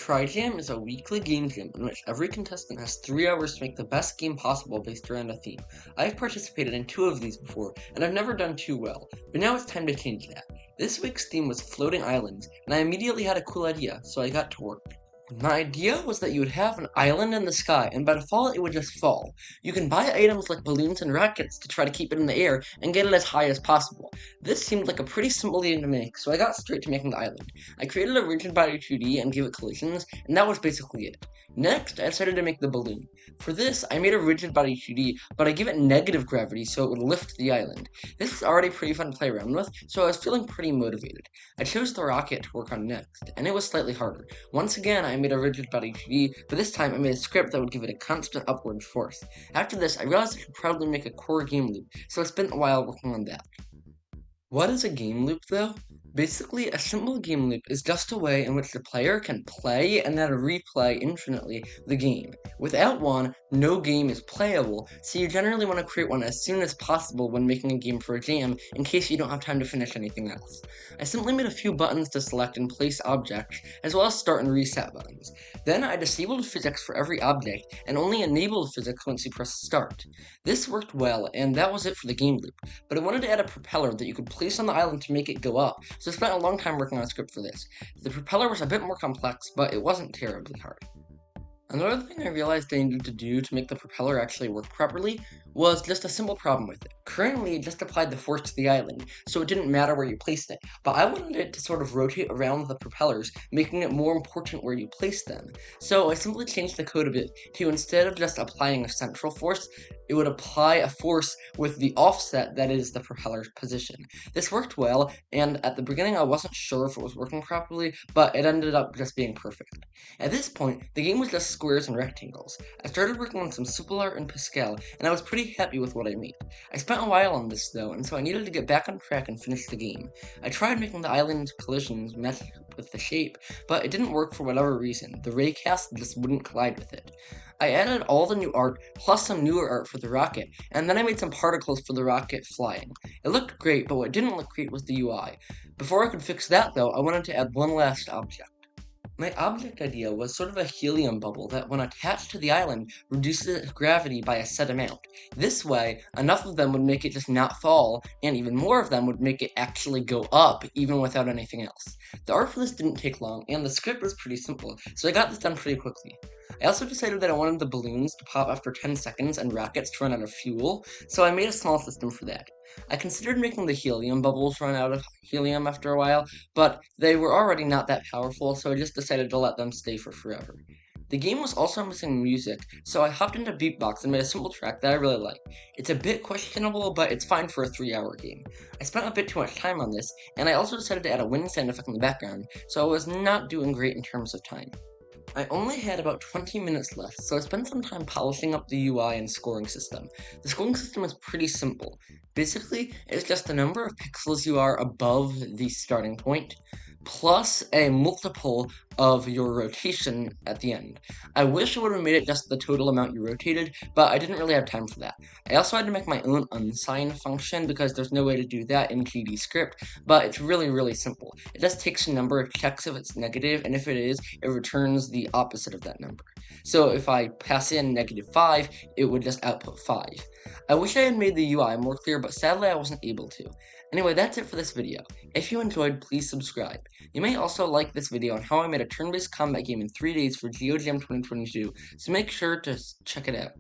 Trijam is a weekly game jam in which every contestant has 3 hours to make the best game possible based around a theme. I've participated in 2 of these before, and I've never done too well, but now it's time to change that. This week's theme was floating islands, and I immediately had a cool idea, so I got to work. My idea was that you would have an island in the sky, and by default it would just fall. You can buy items like balloons and rockets to try to keep it in the air and get it as high as possible. This seemed like a pretty simple game to make, so I got straight to making the island. I created a rigid body 2D and gave it collisions, and that was basically it. Next, I decided to make the balloon. For this, I made a rigid body 2D, but I give it negative gravity so it would lift the island. This was already pretty fun to play around with, so I was feeling pretty motivated. I chose the rocket to work on next, and it was slightly harder. Once again, I made a rigid body 2D, but this time I made a script that would give it a constant upward force. After this, I realized I could probably make a core game loop, so I spent a while working on that. What is a game loop, though? Basically, a simple game loop is just a way in which the player can play and then replay infinitely the game. Without one, no game is playable, so you generally want to create one as soon as possible when making a game for a jam, in case you don't have time to finish anything else. I simply made a few buttons to select and place objects, as well as start and reset buttons. Then I disabled physics for every object, and only enabled physics once you press start. This worked well, and that was it for the game loop, but I wanted to add a propeller that you could place on the island to make it go up, so I spent a long time working on a script for this. The propeller was a bit more complex, but it wasn't terribly hard. Another thing I realized I needed to do to make the propeller actually work properly was just a simple problem with it. Currently, it just applied the force to the island, so it didn't matter where you placed it, but I wanted it to sort of rotate around the propellers, making it more important where you place them. So I simply changed the code a bit to, instead of just applying a central force, it would apply a force with the offset that is the propeller's position. This worked well, and at the beginning I wasn't sure if it was working properly, but it ended up just being perfect. At this point, the game was just squares and rectangles. I started working on some simple art in Pascal, and I was pretty happy with what I made. I spent a while on this though, and so I needed to get back on track and finish the game. I tried making the island's collisions match up with the shape, but it didn't work for whatever reason. The raycast just wouldn't collide with it. I added all the new art, plus some newer art for the rocket, and then I made some particles for the rocket flying. It looked great, but what didn't look great was the UI. Before I could fix that though, I wanted to add one last object. My object idea was sort of a helium bubble that, when attached to the island, reduces its gravity by a set amount. This way, enough of them would make it just not fall, and even more of them would make it actually go up, even without anything else. The art for this didn't take long, and the script was pretty simple, so I got this done pretty quickly. I also decided that I wanted the balloons to pop after 10 seconds and rockets to run out of fuel, so I made a small system for that. I considered making the helium bubbles run out of helium after a while, but they were already not that powerful, so I just decided to let them stay for forever. The game was also missing music, so I hopped into Beatbox and made a simple track that I really like. It's a bit questionable, but it's fine for a 3-hour game. I spent a bit too much time on this, and I also decided to add a wind sound effect in the background, so I was not doing great in terms of time. I only had about 20 minutes left, so I spent some time polishing up the UI and scoring system. The scoring system is pretty simple. Basically, it's just the number of pixels you are above the starting point, plus a multiple of your rotation at the end. I wish I would have made it just the total amount you rotated, but I didn't really have time for that. I also had to make my own unsigned function because there's no way to do that in GD script, but it's really simple. It just takes a number, checks if it's negative, and if it is, it returns the opposite of that number. So if I pass in -5, it would just output 5. I wish I had made the UI more clear, but sadly I wasn't able to. Anyway, that's it for this video. If you enjoyed, please subscribe. You may also like this video on how I made a turn-based combat game in 3 days for GeoJam 2022, so make sure to check it out.